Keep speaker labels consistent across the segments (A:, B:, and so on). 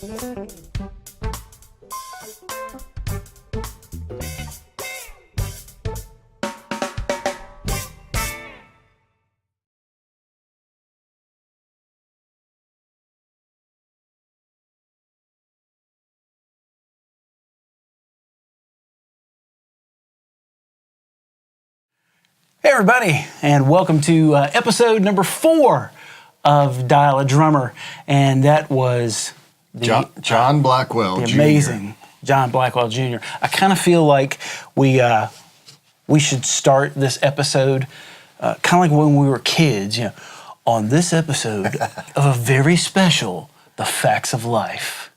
A: Hey everybody, and welcome to episode number 4 of Dial a Drummer, and that was
B: John Blackwell,
A: the
B: Jr.
A: amazing John Blackwell Jr. I kind of feel like we should start this episode kind of like when we were kids, you know, on this episode of a very special The Facts of Life.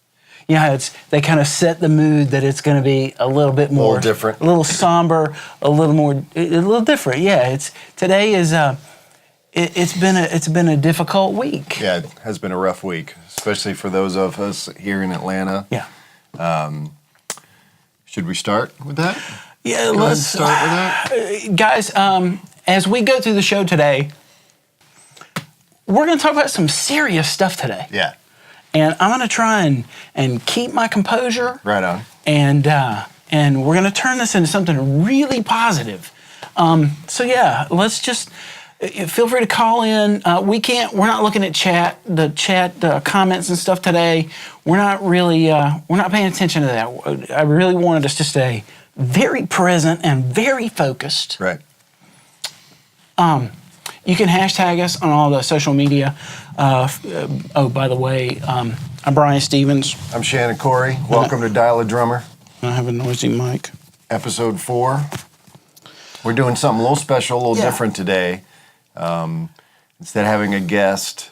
A: You know, they kind of set the mood that it's going to be a little bit more...
B: A little different.
A: A little somber, a little different. Yeah, today is... It's been a difficult week.
B: Yeah, it has been a rough week, especially for those of us here in Atlanta.
A: Yeah.
B: Should we start with that?
A: Yeah,
B: let's start with that.
A: Guys, as we go through the show today, we're going to talk about some serious stuff today.
B: Yeah.
A: And I'm going to try and keep my composure.
B: Right on.
A: And we're going to turn this into something really positive. So yeah, let's just feel free to call in. We're not looking at the chat comments and stuff today. We're not paying attention to that. I really wanted us to stay very present and very focused.
B: Right.
A: You can hashtag us on all the social media. Oh, by the way, I'm Brian Stevens.
B: I'm Shannon Corey. Welcome to Dial a Drummer.
A: I have a noisy mic.
B: Episode 4. We're doing something a little special, a little different today. Instead of having a guest,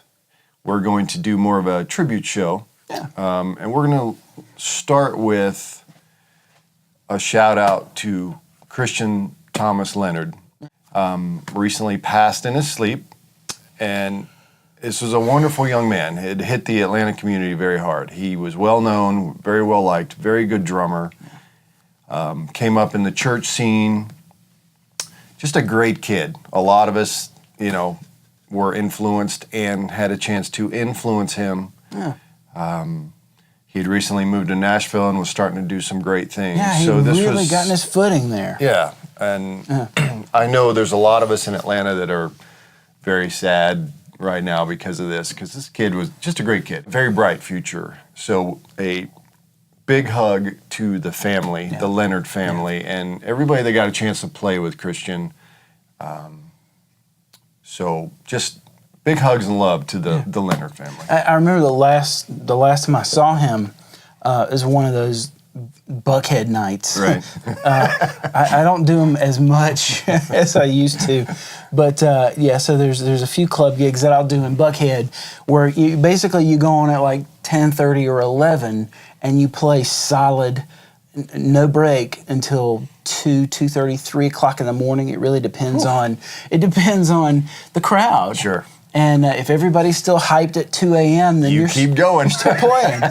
B: we're going to do more of a tribute show.
A: Yeah.
B: And we're going to start with a shout out to Christian Thomas Leonard. Recently passed in his sleep, and this was a wonderful young man. It hit the Atlanta community very hard. He was well known, very well liked, very good drummer. Came up in the church scene. Just a great kid. A lot of us, you know, were influenced and had a chance to influence him.
A: Yeah.
B: He had recently moved to Nashville and was starting to do some great things.
A: Yeah, he really gotten his footing there.
B: Yeah, and I know there's a lot of us in Atlanta that are very sad right now because of this, because this kid was just a great kid, very bright future. So a big hug to the family, the Leonard family, and everybody that got a chance to play with Christian. So just big hugs and love to the Leonard family.
A: I remember the last time I saw him is one of those Buckhead nights.
B: Right.
A: I don't do them as much as I used to, but yeah. So there's a few club gigs that I'll do in Buckhead where you go on at like 10:30 or 11, and you play solid, no break until 2:30, 3 o'clock in the morning. It really depends on the crowd.
B: Sure.
A: And if everybody's still hyped at 2 a.m., then you're
B: keep going.
A: Still playing.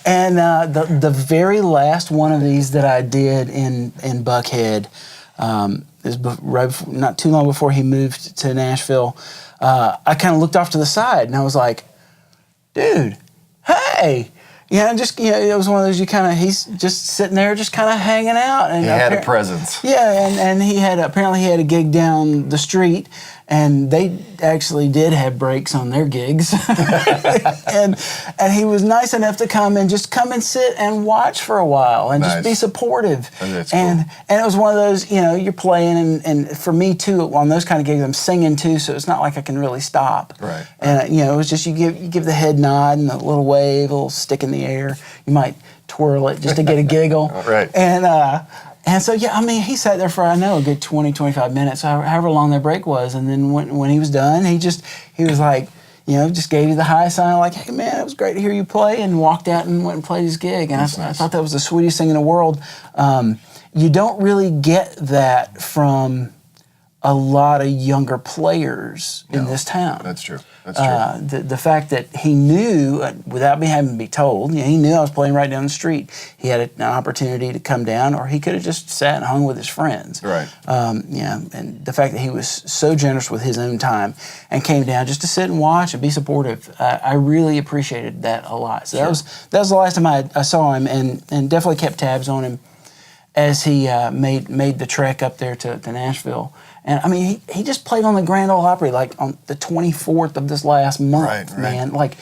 A: And the very last one of these that I did in Buckhead is not too long before he moved to Nashville. I kind of looked off to the side and I was like, "Dude, hey." Yeah, it was one of those he's just sitting there, just kind of hanging out. And
B: he had a presence.
A: Yeah, and apparently he had a gig down the street, and they actually did have breaks on their gigs. and he was nice enough to come and sit and watch for a while and just be supportive.
B: Oh, that's
A: and
B: cool.
A: And it was one of those, you're playing, and for me too, on those kind of gigs, I'm singing too, so it's not like I can really stop.
B: Right.
A: And it was just you give the head nod and a little wave, a little stick in the air. You might twirl it just to get a giggle.
B: Right.
A: And so, yeah, I mean, he sat there for, I know, a good 20, 25 minutes, however long their break was. And then when he was done, he was like, just gave you the high sign, like, "Hey, man, it was great to hear you play," and walked out and went and played his gig. And I thought that was the sweetest thing in the world. You don't really get that from a lot of younger players in this town.
B: That's true. That's true.
A: The fact that he knew, without me having to be told, he knew I was playing right down the street. He had an opportunity to come down, or he could have just sat and hung with his friends.
B: Right.
A: And the fact that he was so generous with his own time and came down just to sit and watch and be supportive, I really appreciated that a lot. So that was the last time I saw him, and definitely kept tabs on him as he made the trek up there to Nashville. And I mean, he just played on the Grand Ole Opry like on the 24th of this last month, man. Like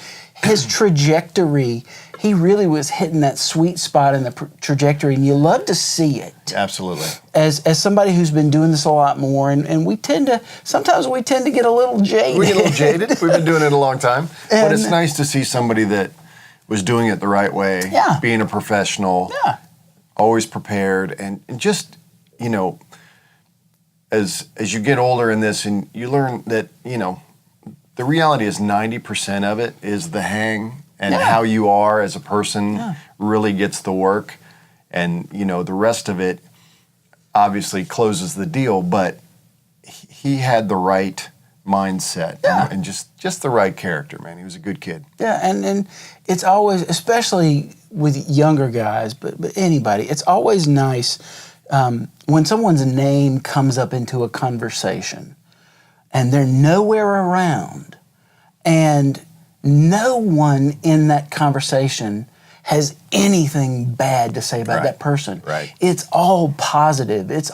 A: his trajectory, he really was hitting that sweet spot in the trajectory, and you love to see it.
B: Absolutely.
A: As somebody who's been doing this a lot more, and sometimes we tend to get a little jaded.
B: We get a little jaded. We've been doing it a long time. But it's nice to see somebody that was doing it the right way, being a professional, always prepared, and just, as you get older in this, and you learn that, the reality is 90% of it is the hang, and how you are as a person really gets the work. And, the rest of it obviously closes the deal, but he had the right mindset and just the right character, man. He was a good kid.
A: Yeah, and it's always, especially with younger guys, but anybody, it's always nice when someone's name comes up into a conversation and they're nowhere around, and no one in that conversation has anything bad to say about that person.
B: Right.
A: It's all positive. It's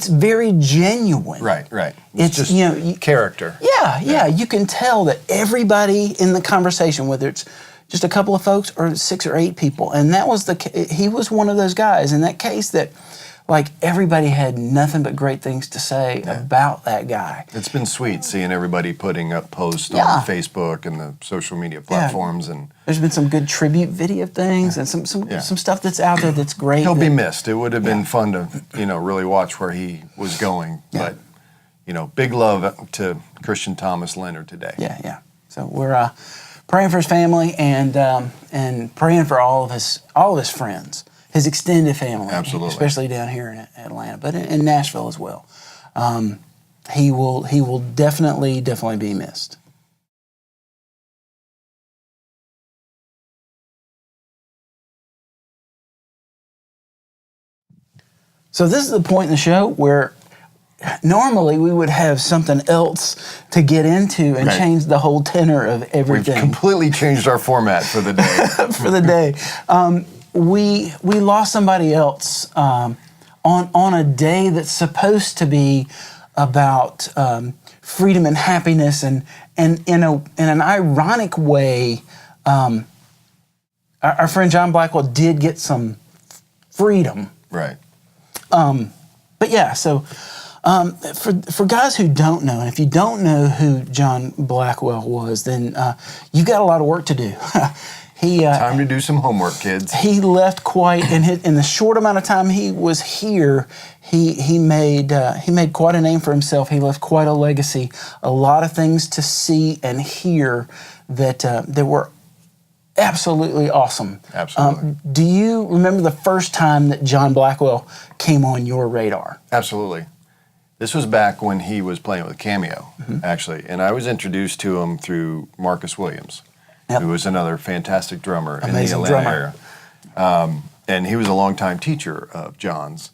A: very genuine.
B: Right.
A: It's
B: just character.
A: Yeah. You can tell that everybody in the conversation, whether it's just a couple of folks or 6 or 8 people, and he was one of those guys in that case that, like, everybody had nothing but great things to say about that guy.
B: It's been sweet seeing everybody putting up posts on Facebook and the social media platforms, and
A: there's been some good tribute video things and some stuff that's out there that's great.
B: He'll be missed. It would have been fun to really watch where he was going, but big love to Christian Thomas Leonard today.
A: Yeah. So we're praying for his family and praying for all of his friends, his extended family,
B: absolutely,
A: especially down here in Atlanta, but in Nashville as well. He will definitely be missed. So this is the point in the show where normally we would have something else to get into and change the whole tenor of everything.
B: We've completely changed our format for the day.
A: We lost somebody else on a day that's supposed to be about freedom and happiness, and in an ironic way, our friend John Blackwell did get some freedom.
B: Right.
A: But yeah, so for guys who don't know, and if you don't know who John Blackwell was, then you've got a lot of work to do.
B: Time to do some homework, kids.
A: He left quite in the short amount of time he was here. He made quite a name for himself. He left quite a legacy. A lot of things to see and hear that were absolutely awesome.
B: Absolutely.
A: Do you remember the first time that John Blackwell came on your radar?
B: Absolutely. This was back when he was playing with CAMEO, actually, and I was introduced to him through Marcus Williams, who was another fantastic drummer in the Atlanta area. And he was a longtime teacher of John's.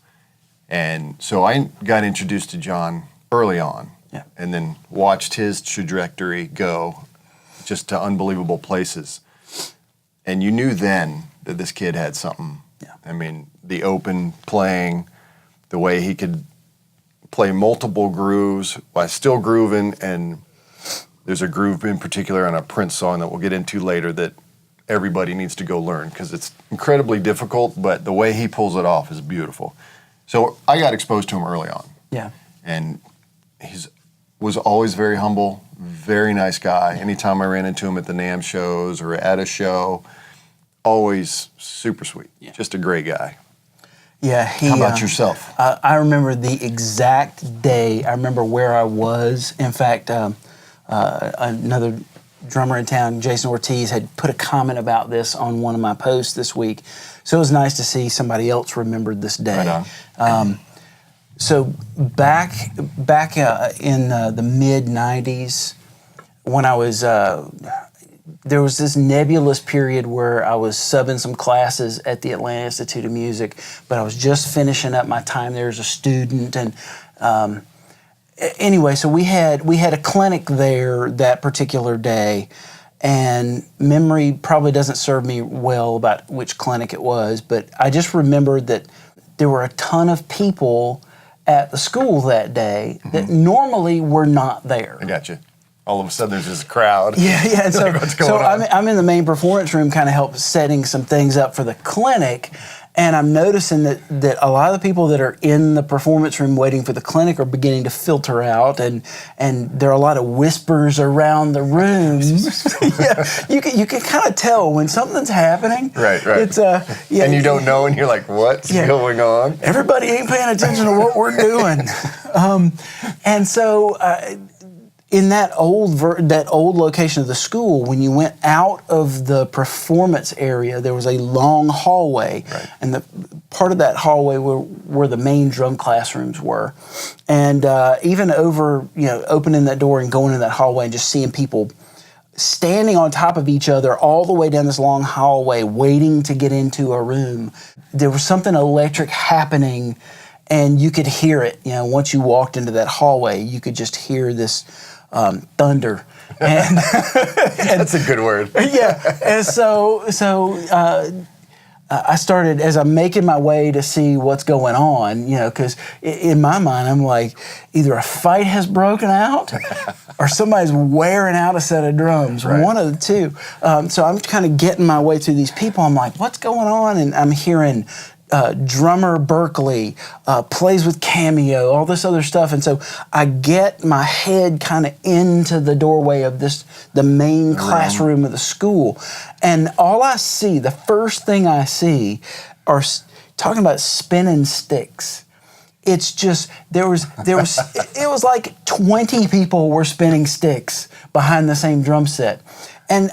B: And so I got introduced to John early on, and then watched his trajectory go just to unbelievable places. And you knew then that this kid had something. Yeah. I mean, the open playing, the way he could play multiple grooves while still grooving, and there's a groove in particular on a Prince song that we'll get into later that everybody needs to go learn because it's incredibly difficult, but the way he pulls it off is beautiful. So I got exposed to him early on.
A: Yeah.
B: And was always very humble, very nice guy. Anytime I ran into him at the NAMM shows or at a show, always super sweet. Yeah. Just a great guy.
A: Yeah.
B: How about yourself?
A: I remember the exact day. I remember where I was. In fact, another drummer in town, Jason Ortiz, had put a comment about this on one of my posts this week. So it was nice to see somebody else remembered this day.
B: Right on.
A: So back in the mid '90s, when I was there was this nebulous period where I was subbing some classes at the Atlanta Institute of Music, but I was just finishing up my time there as a student. And anyway, so we had a clinic there that particular day, and memory probably doesn't serve me well about which clinic it was, but I just remembered that there were a ton of people at the school that day that normally were not there.
B: I got you. All of a sudden, there's just a crowd.
A: Yeah. And so,
B: Like, what's going on?
A: I'm in the main performance room, kind of help setting some things up for the clinic, and I'm noticing that a lot of the people that are in the performance room waiting for the clinic are beginning to filter out, and there are a lot of whispers around the room. Yeah, you can kind of tell when something's happening.
B: Right.
A: It's yeah,
B: And you don't know, and you're like, what's going on?
A: Everybody ain't paying attention to what we're doing. And so in that old location of the school, when you went out of the performance area, there was a long hallway, and the part of that hallway where the main drum classrooms were, and even over, opening that door and going in that hallway and just seeing people standing on top of each other all the way down this long hallway, waiting to get into a room. There was something electric happening, and you could hear it. Once you walked into that hallway, you could just hear this thunder, and
B: That's a good word.
A: yeah. And so I started, as I'm making my way to see what's going on, because in my mind I'm like, either a fight has broken out, or somebody's wearing out a set of drums.
B: Right.
A: One of the two. So I'm kind of getting my way through these people. I'm like, what's going on? And I'm hearing drummer Berkeley plays with CAMEO, all this other stuff. And so I get my head kind of into the doorway of the main classroom of the school. And all I see, the first thing I see, are talking about spinning sticks. It's just, it was like 20 people were spinning sticks behind the same drum set. And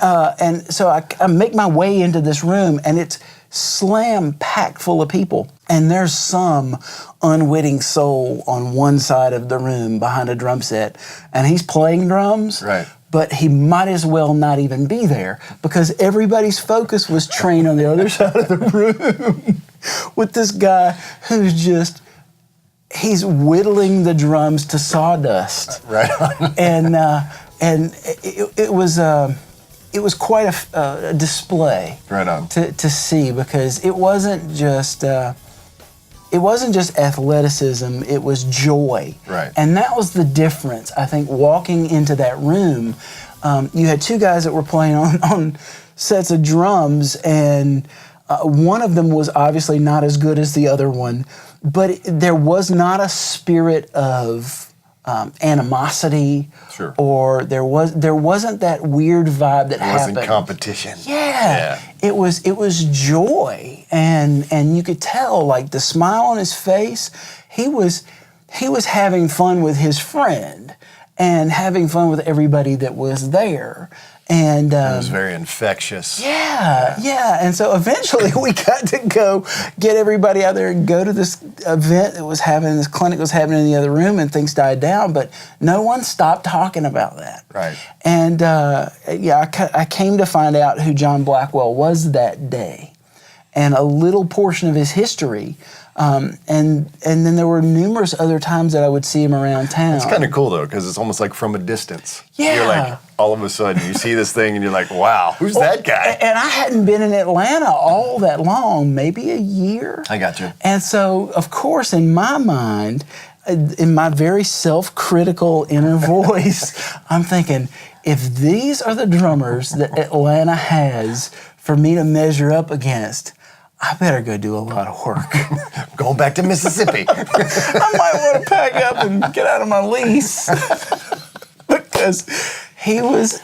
A: so I make my way into this room, and it's slam packed full of people, and there's some unwitting soul on one side of the room behind a drum set, and he's playing drums, but he might as well not even be there, because everybody's focus was trained on the other side of the room with this guy who's he's whittling the drums to sawdust. And it was quite a display to see, because it wasn't just athleticism, it was joy. And that was the difference, I think, walking into that room. You had two guys that were playing on sets of drums, and one of them was obviously not as good as the other one, but there was not a spirit of animosity, or there wasn't that weird vibe that happened.
B: It wasn't competition.
A: Yeah. It was joy, and you could tell, like, the smile on his face. He was having fun with his friend and having fun with everybody that was there. And
B: it was very infectious.
A: Yeah. And so eventually we got to go get everybody out there and go to this event that was happening, this clinic was happening in the other room, and things died down, but no one stopped talking about that. And I came to find out who John Blackwell was that day, and a little portion of his history. And then there were numerous other times that I would see him around town.
B: It's kind of cool, though, because it's almost like from a distance.
A: Yeah.
B: You're like, all of a sudden, you see this thing, and you're like, wow, who's that guy?
A: And I hadn't been in Atlanta all that long, maybe a year.
B: I got you.
A: And so, of course, in my mind, in my very self-critical inner voice, I'm thinking, if these are the drummers that Atlanta has for me to measure up against, I better go do a lot of work.
B: Going back to Mississippi.
A: I might want to pack up and get out of my lease. Because he was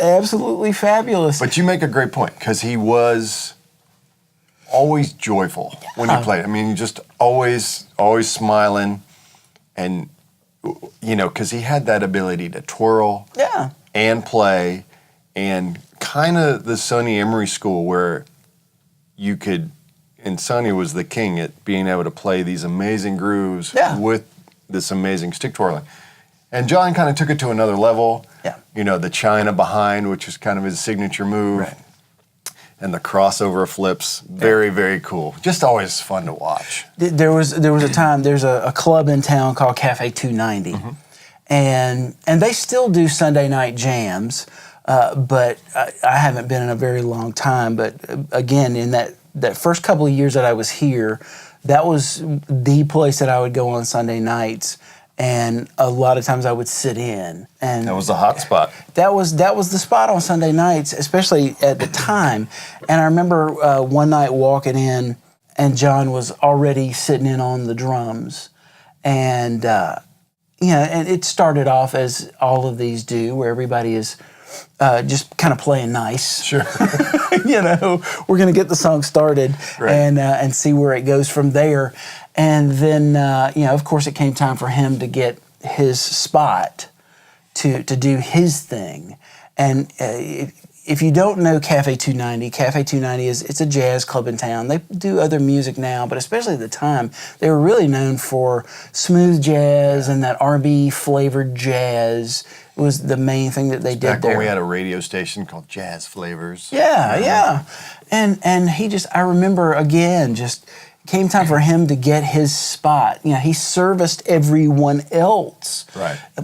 A: absolutely fabulous.
B: But you make a great point, because he was always joyful when he played. I mean, just always smiling, and because he had that ability to twirl and play, and kind of the Sonny Emery school, where you could, and Sonny was the king at being able to play these amazing grooves with this amazing stick twirling. And John kind of took it to another level.
A: Yeah.
B: You know, the China behind, which is kind of his signature move.
A: Right.
B: And the crossover flips, very, very cool. Just always fun to watch.
A: There was a time, there's a club in town called Cafe 290. Mm-hmm. And they still do Sunday night jams, but I haven't been in a very long time. But again, in that first couple of years that I was here, that was the place that I would go on Sunday nights. And a lot of times I would sit in, and
B: that was the hot spot.
A: That was the spot on Sunday nights, especially at the time. And I remember one night walking in, and John was already sitting in on the drums, and and it started off as all of these do, where everybody is just kind of playing nice.
B: Sure.
A: We're going to get the song started and see where it goes from there. And then, of course, it came time for him to get his spot to do his thing. And if you don't know Cafe 290 it's a jazz club in town. They do other music now, but especially at the time, they were really known for smooth jazz and that R&B flavored jazz. It was the main thing that they did
B: back
A: there.
B: When we had a radio station called Jazz Flavors.
A: Yeah. And he I remember again, just came time for him to get his spot. He serviced everyone else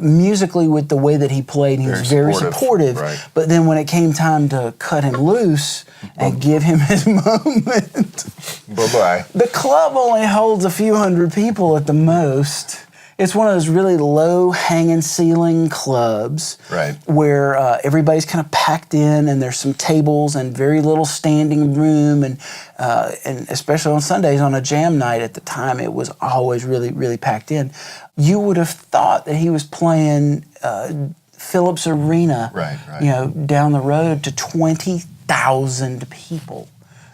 A: musically with the way that he played. He was very supportive.
B: Right.
A: But then when it came time to cut him loose and give him his moment,
B: bye-bye.
A: The club only holds a few hundred people at the most. It's one of those really low-hanging ceiling clubs where everybody's kind of packed in, and there's some tables and very little standing room, and especially on Sundays on a jam night at the time, it was always really, really packed in. You would have thought that he was playing Phillips Arena, down the road to 20,000 people,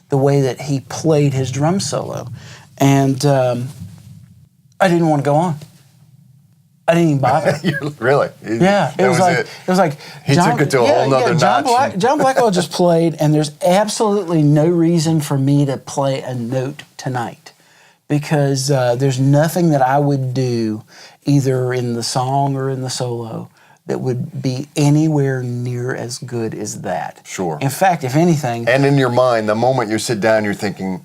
A: the way that he played his drum solo. And I didn't want to go on. I didn't even bother.
B: Really?
A: Yeah. It was like
B: he took it to a whole nother notch.
A: John Blackwell just played, and there's absolutely no reason for me to play a note tonight, because there's nothing that I would do, either in the song or in the solo, that would be anywhere near as good as that.
B: Sure.
A: In fact, if anything...
B: And in your mind, the moment you sit down, you're thinking,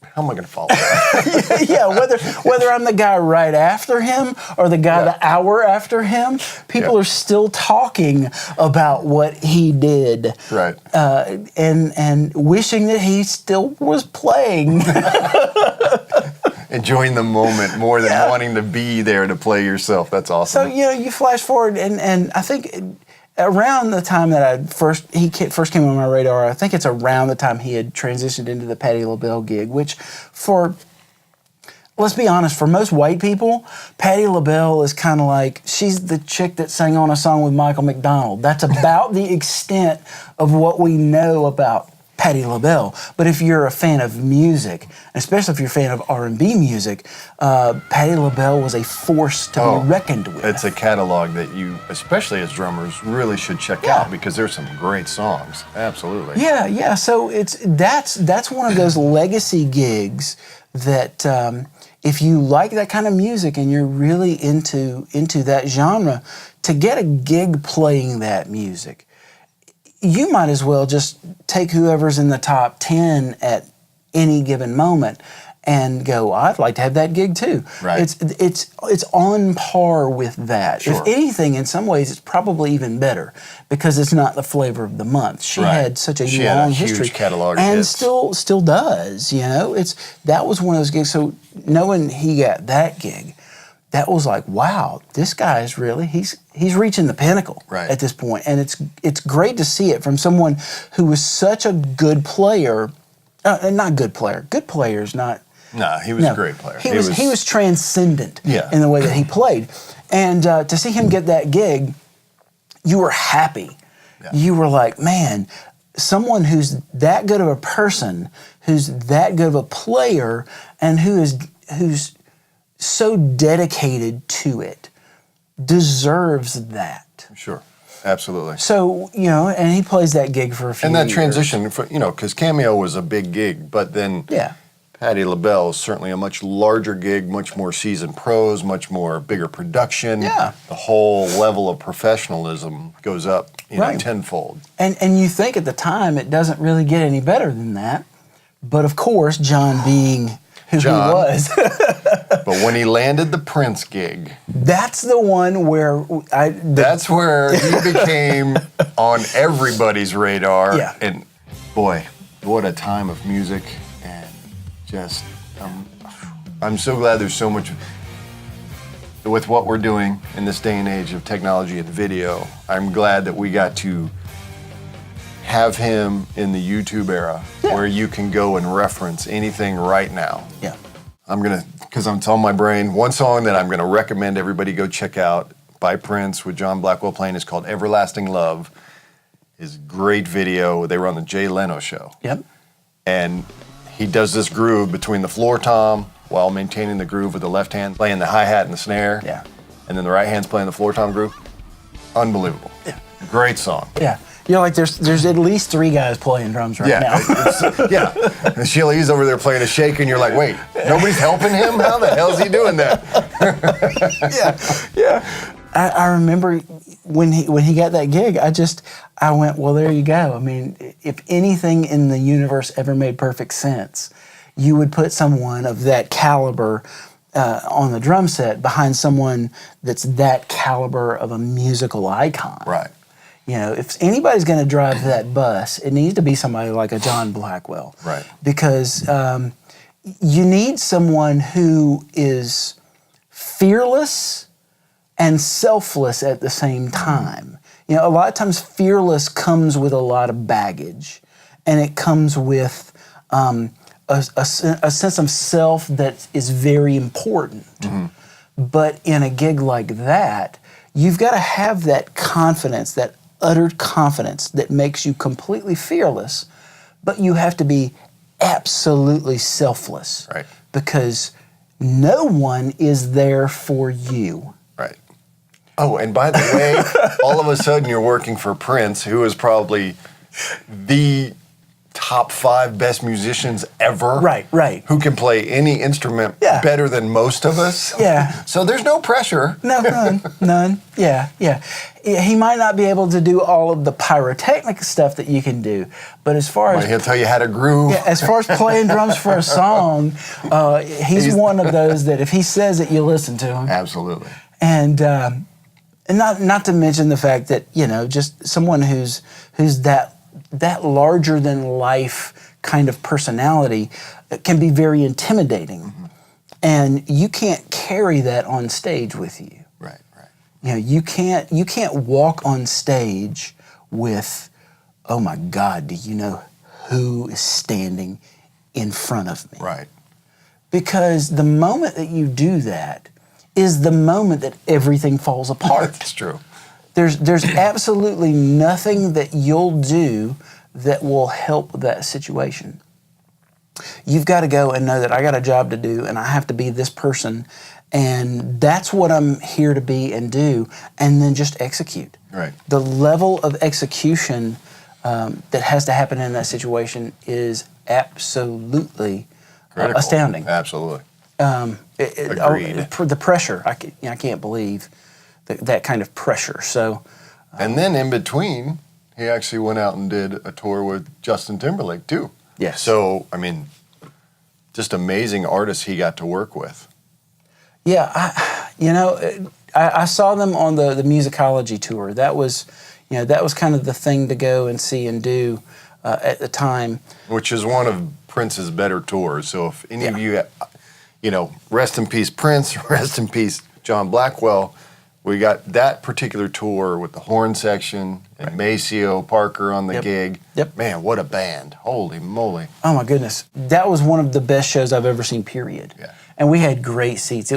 B: how am I going to follow that?
A: Whether I'm the guy right after him or the guy the hour after him, people are still talking about what he did.
B: Right.
A: And wishing that he still was playing.
B: Enjoying the moment more than wanting to be there to play yourself. That's awesome.
A: So, you flash forward, and I think... around the time that he first came on my radar, I think it's around the time he had transitioned into the Patti LaBelle gig, which let's be honest, for most white people, Patti LaBelle is kind of like, she's the chick that sang on a song with Michael McDonald. That's about the extent of what we know about Patti LaBelle. But if you're a fan of music, especially if you're a fan of R&B music, Patti LaBelle was a force to be reckoned with.
B: It's a catalog that you, especially as drummers, really should check out, because there's some great songs. Absolutely.
A: Yeah. So that's one of those legacy gigs that if you like that kind of music and you're really into that genre, to get a gig playing that music, you might as well just take whoever's in the top 10 at any given moment and go, I'd like to have that gig too.
B: Right.
A: It's on par with that.
B: Sure.
A: If anything, in some ways, it's probably even better, because it's not the flavor of the month. She had such a long history,
B: huge catalog,
A: and
B: hits.
A: still does. That was one of those gigs. So knowing he got that gig, that was like, wow, this guy is really, he's reaching the pinnacle at this point. And it's great to see it from someone who was such a good player. Not good player. Good player is not.
B: No, he was a great player.
A: He was transcendent in the way that he played. And to see him get that gig, you were happy. Yeah. You were like, man, someone who's that good of a person, who's that good of a player, and who's so dedicated to it, deserves that.
B: Sure. Absolutely.
A: So, and he plays that gig for a few
B: And that
A: years.
B: transition, because CAMEO was a big gig, but then Patti LaBelle is certainly a much larger gig, much more seasoned pros, much more bigger production.
A: Yeah.
B: The whole level of professionalism goes up, tenfold.
A: And you think at the time it doesn't really get any better than that. But of course, John being who he was.
B: But when he landed the Prince gig.
A: That's the one where
B: that's where he became on everybody's radar.
A: Yeah.
B: And boy, what a time of music. And just, I'm so glad there's so much with what we're doing in this day and age of technology and video. I'm glad that we got to have him in the YouTube era where you can go and reference anything right now.
A: Yeah.
B: Because I'm telling my brain, one song that I'm gonna recommend everybody go check out by Prince with John Blackwell playing is called Everlasting Love. Is a great video. They were on the Jay Leno show.
A: Yep.
B: And he does this groove between the floor tom while maintaining the groove with the left hand, playing the hi-hat and the snare.
A: Yeah.
B: And then the right hand's playing the floor tom groove. Unbelievable. Yeah. Great song.
A: Yeah. Like there's at least 3 guys playing drums right now.
B: And Sheila, he's over there playing a shake, and you're like, wait, nobody's helping him? How the hell is he doing that?
A: I remember when he got that gig, I went, well, there you go. I mean, if anything in the universe ever made perfect sense, you would put someone of that caliber on the drum set behind someone that's that caliber of a musical icon.
B: Right.
A: If anybody's going to drive that bus, it needs to be somebody like a John Blackwell.
B: Right.
A: Because you need someone who is fearless and selfless at the same time. A lot of times fearless comes with a lot of baggage, and it comes with a sense of self that is very important. Mm-hmm. But in a gig like that, you've got to have that confidence, that utter confidence that makes you completely fearless, but you have to be absolutely selfless.
B: Right.
A: Because no one is there for you.
B: Right. Oh, and by the way, all of a sudden you're working for Prince, who is probably the top 5 best musicians ever.
A: Right.
B: Who can play any instrument better than most of us.
A: Yeah.
B: So there's no pressure.
A: No, none. Yeah. He might not be able to do all of the pyrotechnic stuff that you can do, but as far as
B: he'll tell you how to groove.
A: Yeah, as far as playing drums for a song, he's one of those that if he says it, you listen to him.
B: Absolutely.
A: And not to mention the fact that just someone who's that larger than life kind of personality can be very intimidating. Mm-hmm. And you can't carry that on stage with you.
B: Right.
A: You can't walk on stage with, oh my God, do you know who is standing in front of me?
B: Right.
A: Because the moment that you do that is the moment that everything falls apart.
B: That's true.
A: There's absolutely nothing that you'll do that will help that situation. You've got to go and know that I got a job to do and I have to be this person, and that's what I'm here to be and do, and then just execute.
B: Right.
A: The level of execution that has to happen in that situation is absolutely astounding.
B: Absolutely.
A: Agreed. The pressure, I can't believe that kind of pressure. So,
B: and then in between, he actually went out and did a tour with Justin Timberlake too.
A: Yes.
B: So, I mean, just amazing artists he got to work with.
A: Yeah, I saw them on the musicology tour. That was kind of the thing to go and see and do at the time. Which
B: is one of Prince's better tours. So if any of you, rest in peace Prince, rest in peace John Blackwell. We got that particular tour with the horn section and Maceo Parker on the gig.
A: Yep.
B: Man, what a band. Holy moly.
A: Oh, my goodness. That was one of the best shows I've ever seen, period.
B: Yeah.
A: And we had great seats.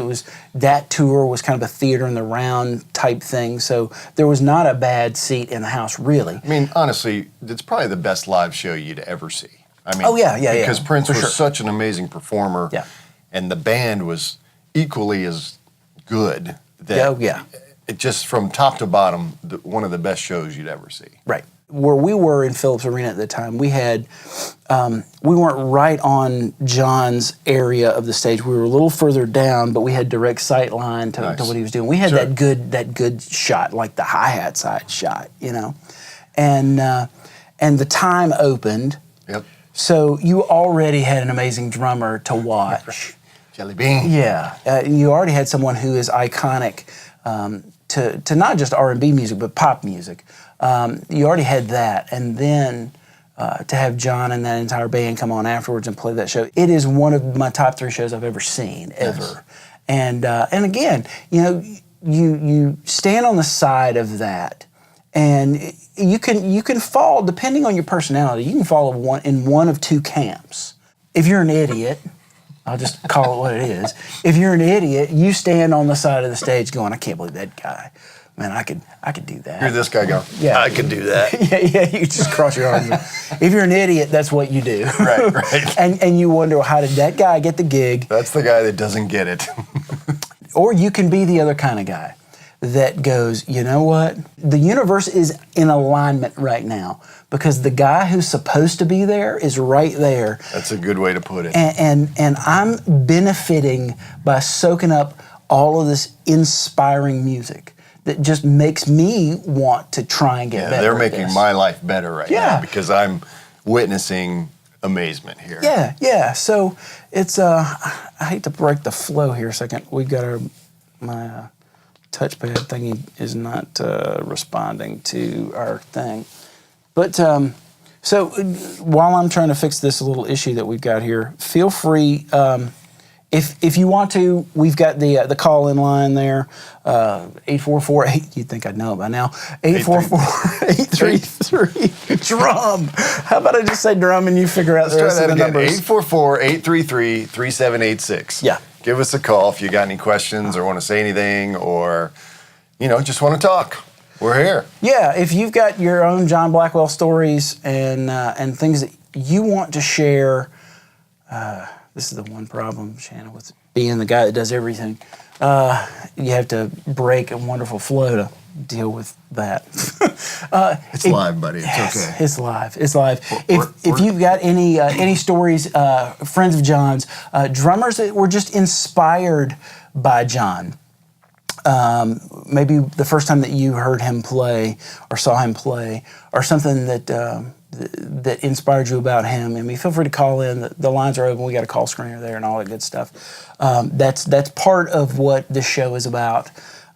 A: That tour was kind of a theater in the round type thing, so there was not a bad seat in the house, really.
B: I mean, honestly, it's probably the best live show you'd ever see. I mean, because Prince was such an amazing performer, and the band was equally as good. it just from top to bottom, one of the best shows you'd ever see.
A: Right. Where we were in Phillips Arena at the time, we weren't right on John's area of the stage. We were a little further down, but we had direct sight line to what he was doing. We had that good shot, like the hi-hat side shot, you know. And the time opened. Yep. So you already had an amazing drummer to watch.
B: Jelly Bean.
A: Yeah. You already had someone who is iconic to not just R&B music, but pop music. You already had that. And then to have John and that entire band come on afterwards and play that show, it is one of my top 3 shows I've ever seen, ever. Yes. And again, you know, you stand on the side of that, and you can fall, depending on your personality, you can fall in one of 2 camps. If you're an idiot, I'll just call it what it is. If you're an idiot, you stand on the side of the stage going, I can't believe that guy. Man, I could do that.
B: Hear this guy go, yeah, I could do that.
A: yeah, you just cross your arms. If you're an idiot, that's what you do.
B: Right.
A: And you wonder, how did that guy get the gig?
B: That's the guy that doesn't get it.
A: Or you can be the other kind of guy that goes, you know what? The universe is in alignment right now because the guy who's supposed to be there is right there.
B: That's a good way to put it.
A: And I'm benefiting by soaking up all of this inspiring music that just makes me want to try and get better.
B: They're making my life better right now because I'm witnessing amazement here.
A: Yeah. So it's I hate to break the flow here a second. We've got my touchpad thingy is not responding to our thing. But so while I'm trying to fix this little issue that we've got here, feel free. If you want to, we've got the call-in line there, 844-8. You'd think I'd know it by now. 844-833 drum. How about I just say drum and you figure out the rest of the numbers?
B: 844-833-3786.
A: Yeah.
B: Give us a call if you got any questions or want to say anything or, you know, just want to talk. We're here.
A: Yeah. If you've got your own John Blackwell stories and things that you want to share. This is the one problem, Shannon, with being the guy that does everything. You have to break a wonderful flow to deal with that.
B: It's live, buddy. It's okay.
A: It's live. If you've got any stories, friends of John's, drummers that were just inspired by John, maybe the first time that you heard him play or saw him play, or something that inspired you about him. I mean, feel free to call in. The lines are open. We got a call screener there and all that good stuff. That's part of what this show is about.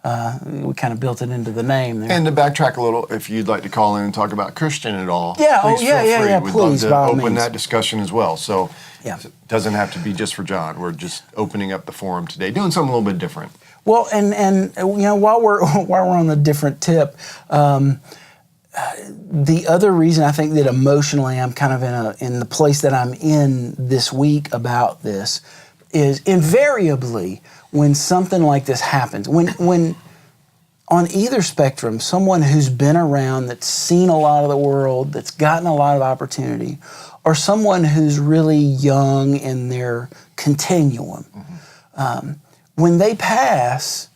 A: We kind of built it into the name there.
B: And to backtrack a little, if you'd like to call in and talk about Christian at all,
A: please feel free.
B: We'd
A: please,
B: love to open that discussion as well. So
A: it
B: doesn't have to be just for John. We're just opening up the forum today, doing something a little bit different.
A: Well, and you know, while we're on the different tip, the other reason I think that emotionally I'm kind of in the place that I'm in this week about this is invariably when something like this happens, when on either spectrum, someone who's been around, that's seen a lot of the world, that's gotten a lot of opportunity, or someone who's really young in their continuum, when they pass,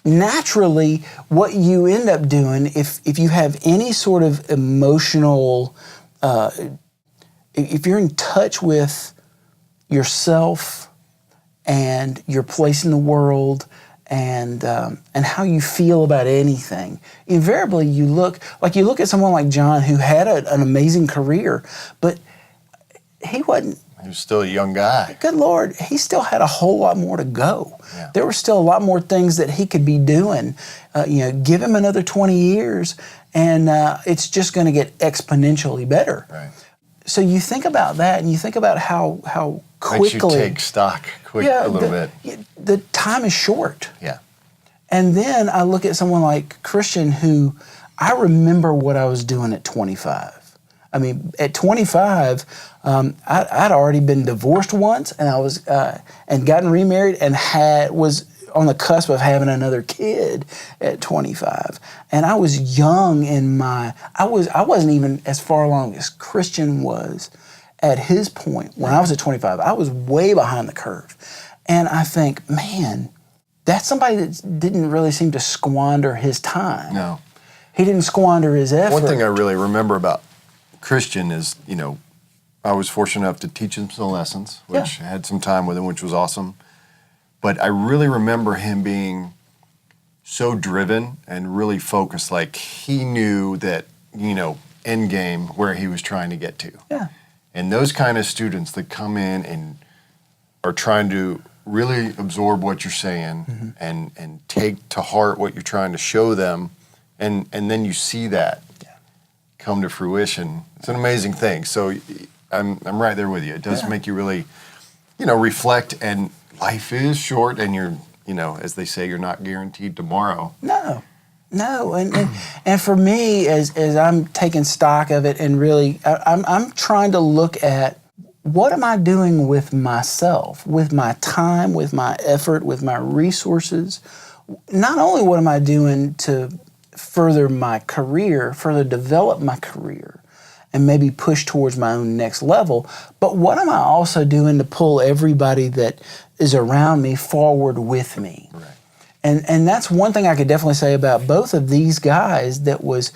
A: naturally, what you end up doing, if you have any sort of emotional, if you're in touch with yourself and your place in the world and how you feel about anything, invariably you look at someone like John who had an amazing career, but he wasn't.
B: He was still a young guy.
A: Good Lord, he still had a whole lot more to go.
B: Yeah.
A: There were still a lot more things that he could be doing. Give him another 20 years, and it's just going to get exponentially better.
B: Right.
A: So you think about that, and you think about how quickly...
B: Makes you take stock a little bit.
A: The time is short.
B: Yeah.
A: And then I look at someone like Christian, who I remember what I was doing at 25. I mean, at 25, I'd already been divorced once, and I was and gotten remarried, and was on the cusp of having another kid at 25. And I was young in I wasn't even as far along as Christian was at his point when I was at 25. I was way behind the curve, and I think, man, that's somebody that didn't really seem to squander his time.
B: No.
A: He didn't squander his effort.
B: One thing I really remember about Christian is, I was fortunate enough to teach him some lessons, which I had some time with him, which was awesome. But I really remember him being so driven and really focused, like he knew that, end game where he was trying to get to.
A: Yeah.
B: And those kind of students that come in and are trying to really absorb what you're saying and take to heart what you're trying to show them, and then you see that come to fruition. It's an amazing thing. So I'm right there with you. It does make you really, reflect, and life is short, and you're, as they say, you're not guaranteed tomorrow.
A: No, and for me, as I'm taking stock of it, and really, I'm trying to look at what am I doing with myself, with my time, with my effort, with my resources. Not only what am I doing to further my career, further develop my career, and maybe push towards my own next level, but what am I also doing to pull everybody that is around me forward with me?
B: Right.
A: And that's one thing I could definitely say about both of these guys that was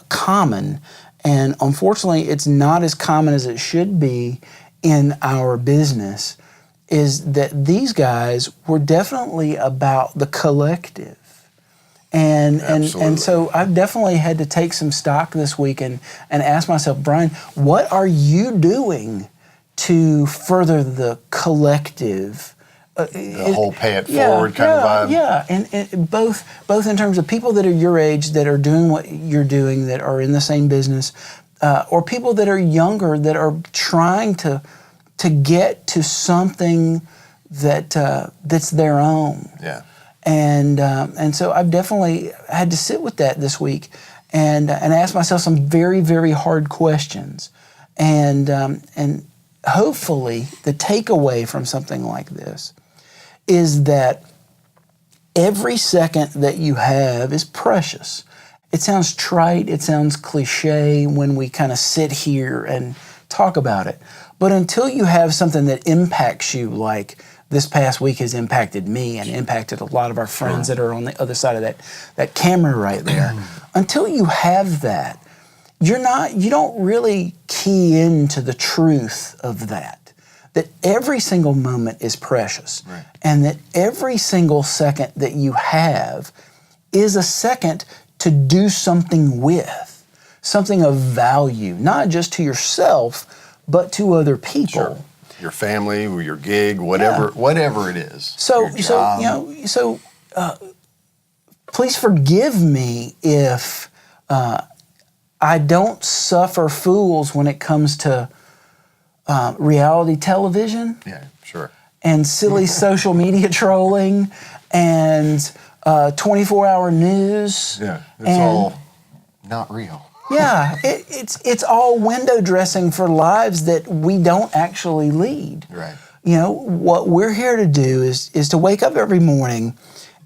A: common. And unfortunately, it's not as common as it should be in our business, is that these guys were definitely about the collective. And so I've definitely had to take some stock this week and ask myself, Brian, what are you doing to further the collective?
B: The whole pay it forward kind of vibe.
A: Yeah, and both in terms of people that are your age that are doing what you're doing, that are in the same business, or people that are younger that are trying to get to something that's their own.
B: Yeah.
A: And so I've definitely had to sit with that this week and ask myself some very, very hard questions, and hopefully the takeaway from something like this is that every second that you have is precious. It sounds trite, it sounds cliche when we kind of sit here and talk about it, but until you have something that impacts you, like this past week has impacted me and impacted a lot of our friends that are on the other side of that camera right there, until you have that, you don't really key into the truth of that every single moment is precious, and that every single second that you have is a second to do something with, something of value, not just to yourself, but to other people.
B: Sure. Your family, or your gig, whatever it is.
A: So please forgive me if I don't suffer fools when it comes to reality television.
B: Yeah, sure.
A: And silly social media trolling and 24-hour news.
B: Yeah, it's all not real.
A: Yeah, it's all window dressing for lives that we don't actually lead.
B: Right.
A: What we're here to do is to wake up every morning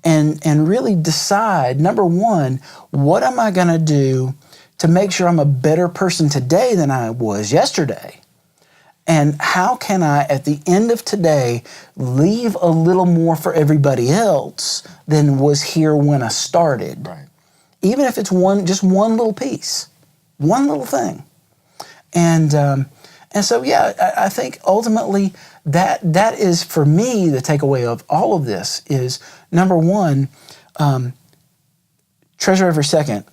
A: and really decide, number one, what am I going to do to make sure I'm a better person today than I was yesterday? And how can I, at the end of today, leave a little more for everybody else than was here when I started?
B: Right.
A: Even if it's just one little piece, one little thing. And so, I think ultimately that is, for me, the takeaway of all of this is, number one, treasure every second.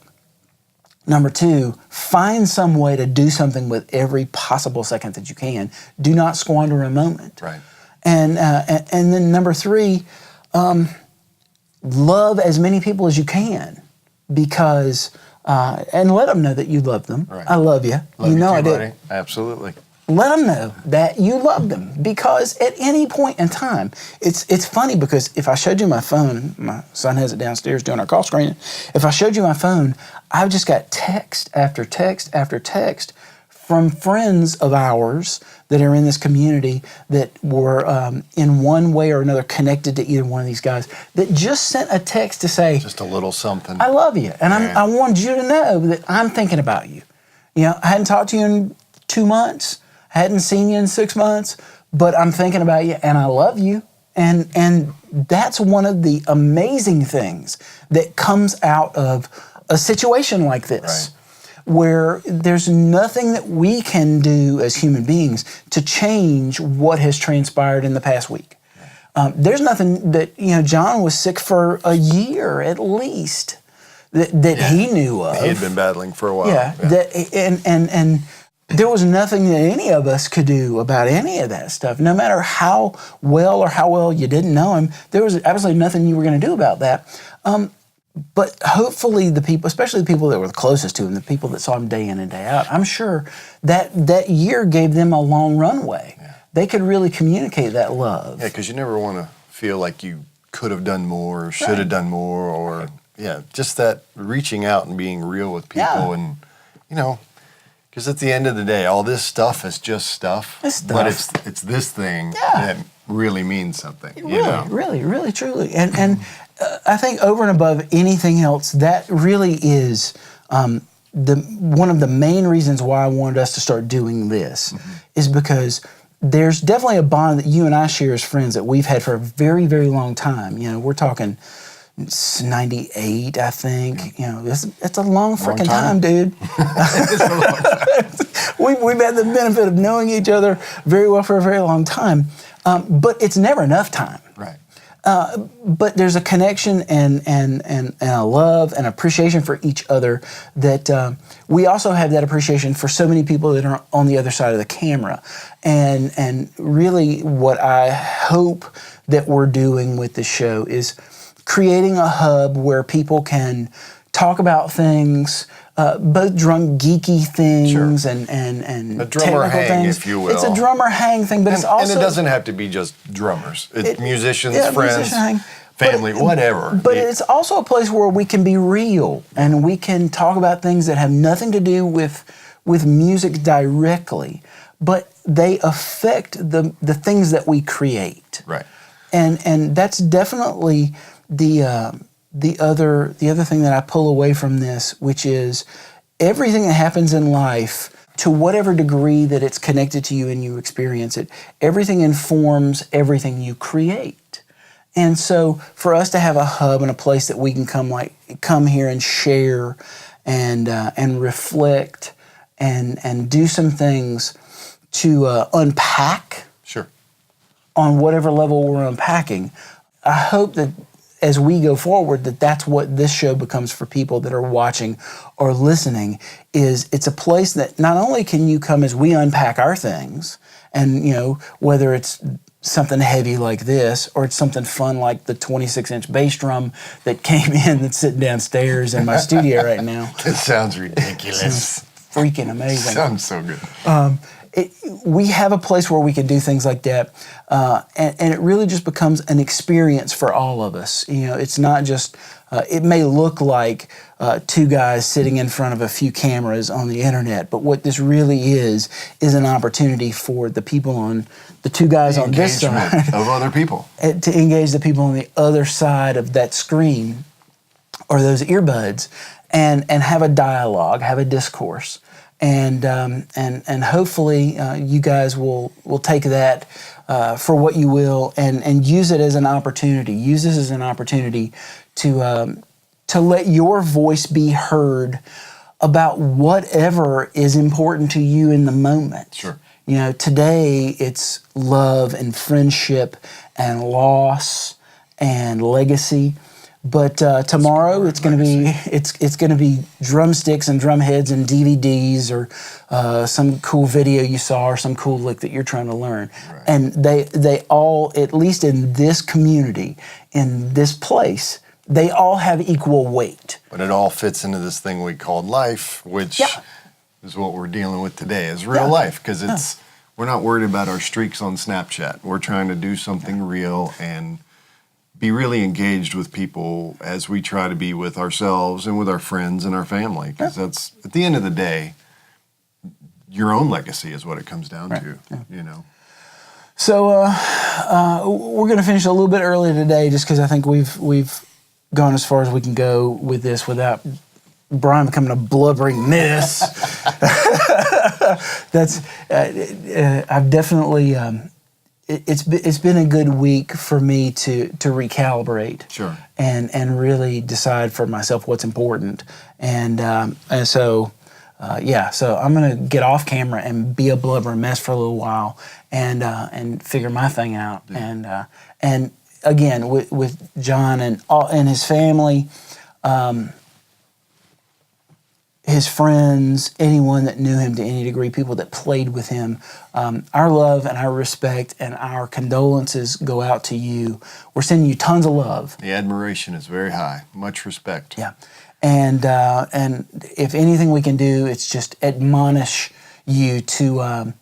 A: Number two, find some way to do something with every possible second that you can. Do not squander a moment.
B: Right.
A: And then number three, love as many people as you can, because and let them know that you love them.
B: Right.
A: I love you.
B: Love you too,
A: I do.
B: buddy. Absolutely.
A: Let them know that you love them, because at any point in time, it's funny, because if I showed you my phone, my son has it downstairs doing our call screening. If I showed you my phone, I've just got text after text after text from friends of ours that are in this community that were in one way or another connected to either one of these guys, that just sent a text to say,
B: just a little something.
A: I love you, and I want you to know that I'm thinking about you. I hadn't talked to you in 2 months. Hadn't seen you in 6 months, but I'm thinking about you, and I love you. And that's one of the amazing things that comes out of a situation like this, where there's nothing that we can do as human beings to change what has transpired in the past week. There's nothing that, John was sick for a year at least that he knew of.
B: He had been battling for a while.
A: And there was nothing that any of us could do about any of that stuff. No matter how well you didn't know him, there was absolutely nothing you were going to do about that. But hopefully the people, especially the people that were the closest to him, the people that saw him day in and day out, I'm sure that year gave them a long runway. Yeah. They could really communicate that love.
B: Yeah, because you never want to feel like you could have done more or should have done more, or just that reaching out and being real with people. And, because at the end of the day, all this stuff is just stuff. But it's this thing that really means something.
A: Really, truly. And I think over and above anything else, that really is one of the main reasons why I wanted us to start doing this, is because there's definitely a bond that you and I share as friends that we've had for a very, very long time. We're talking 98, I think. It's a long freaking time, dude.
B: It's a long time.
A: We've had the benefit of knowing each other very well for a very long time, but it's never enough time.
B: Right.
A: But there's a connection and a love and appreciation for each other that we also have that appreciation for so many people that are on the other side of the camera. And really what I hope that we're doing with the show is creating a hub where people can talk about things, both drum geeky things and
B: a drummer hang,
A: things.
B: if you will.
A: It's a drummer hang thing, but it's also...
B: And it doesn't have to be just drummers. It's musicians, friends, family, whatever.
A: But it's also a place where we can be real and we can talk about things that have nothing to do with music directly, but they affect the things that we create.
B: Right.
A: And that's definitely the other thing that I pull away from this, which is everything that happens in life, to whatever degree that it's connected to you and you experience it, everything informs everything you create. And so for us to have a hub and a place that we can come here and share and reflect and do some things to unpack on whatever level we're unpacking, I hope that as we go forward, that's what this show becomes for people that are watching or listening, is it's a place that not only can you come as we unpack our things, and whether it's something heavy like this or it's something fun like the 26-inch bass drum that came in that's sitting downstairs in my studio right now.
B: That sounds ridiculous.
A: Sounds freaking amazing.
B: Sounds so good.
A: We have a place where we can do things like that, and it really just becomes an experience for all of us. It's not just, it may look like two guys sitting in front of a few cameras on the internet, but what this really is an opportunity for the two guys on this side
B: of other people
A: to engage the people on the other side of that screen or those earbuds and have a dialogue, have a discourse. And hopefully you guys will take that for what you will and use it as an opportunity. Use this as an opportunity to let your voice be heard about whatever is important to you in the moment.
B: Sure.
A: Today it's love and friendship and loss and legacy. But tomorrow it's going to be drumsticks and drum heads and DVDs or some cool video you saw or some cool lick that you're trying to learn. Right. And they all, at least in this community, in this place, they all have equal weight.
B: But it all fits into this thing we called life, which is what we're dealing with today, is real life, because we're not worried about our streaks on Snapchat. We're trying to do something real and be really engaged with people as we try to be with ourselves and with our friends and our family. Because that's, at the end of the day, your own legacy is what it comes down to,
A: So we're going to finish a little bit early today just because I think we've gone as far as we can go with this without Brian becoming a blubbering mess. I've definitely... it's been a good week for me to recalibrate.
B: Sure.
A: And really decide for myself what's important. And so I'm gonna get off camera and be a blubbering mess for a little while and figure my thing out. Yeah. And again with John and his family. His friends, anyone that knew him to any degree, people that played with him, our love and our respect and our condolences go out to you. We're sending you tons of love.
B: The admiration is very high. Much respect.
A: Yeah, and if anything we can do, it's just admonish you to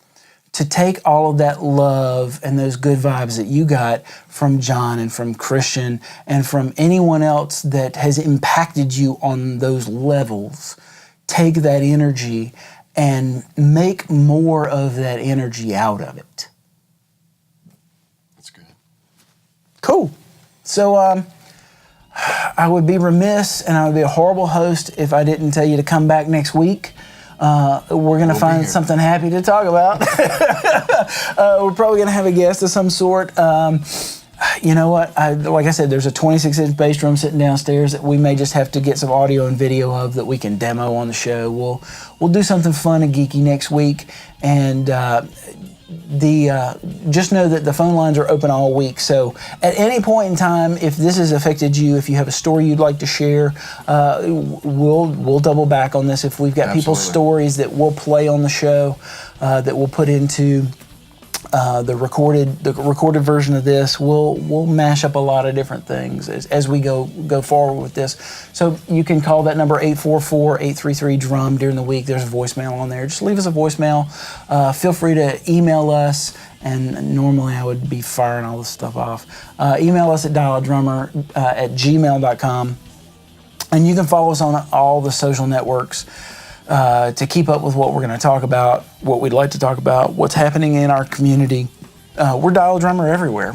A: take all of that love and those good vibes that you got from John and from Christian and from anyone else that has impacted you on those levels. Take that energy and make more of that energy out of it.
B: That's good.
A: Cool. So I would be remiss and I would be a horrible host if I didn't tell you to come back next week. We're going to find something happy to talk about. We're probably going to have a guest of some sort. You know what? Like I said, there's a 26-inch bass drum sitting downstairs that we may just have to get some audio and video of that we can demo on the show. We'll do something fun and geeky next week, and just know that the phone lines are open all week. So at any point in time, if this has affected you, if you have a story you'd like to share, we'll double back on this. If we've got people's stories that we'll play on the show, that we'll put into the recorded version of this, we'll mash up a lot of different things as we go forward with this. So you can call that number 844-833-DRUM during the week. There's a voicemail on there. Just leave us a voicemail. Feel free to email us, and normally I would be firing all this stuff off. Email us at dialadrummer@gmail.com, and you can follow us on all the social networks. To keep up with what we're going to talk about, what we'd like to talk about, what's happening in our community. We're Dial a Drummer everywhere.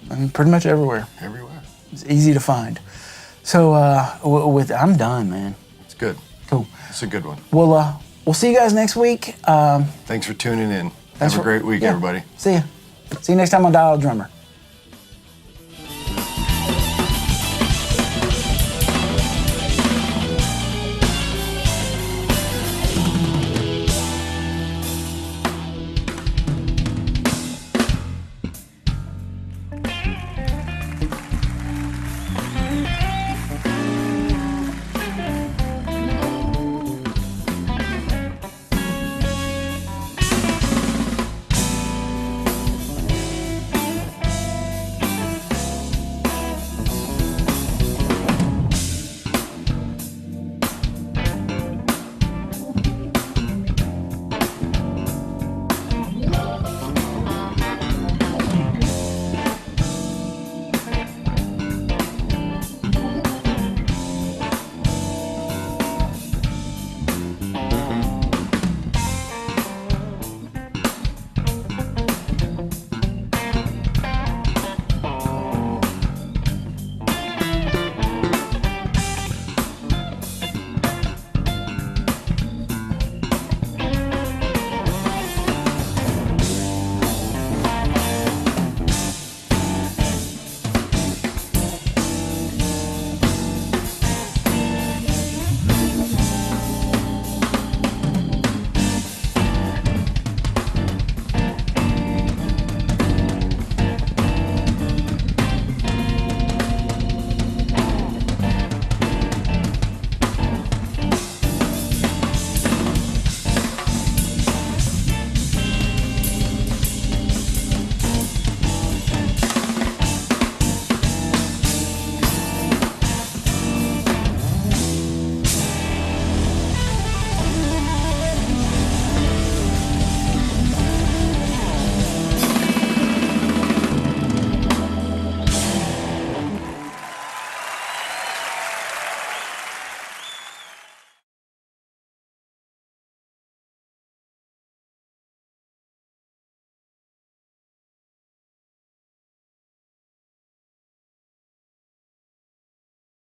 A: I mean, pretty much everywhere.
B: Everywhere.
A: It's easy to find. So I'm done, man.
B: It's good.
A: Cool.
B: It's a good one.
A: We'll see you guys next week.
B: Thanks for tuning in. Have a great week, everybody.
A: See ya. See you next time on Dial a Drummer.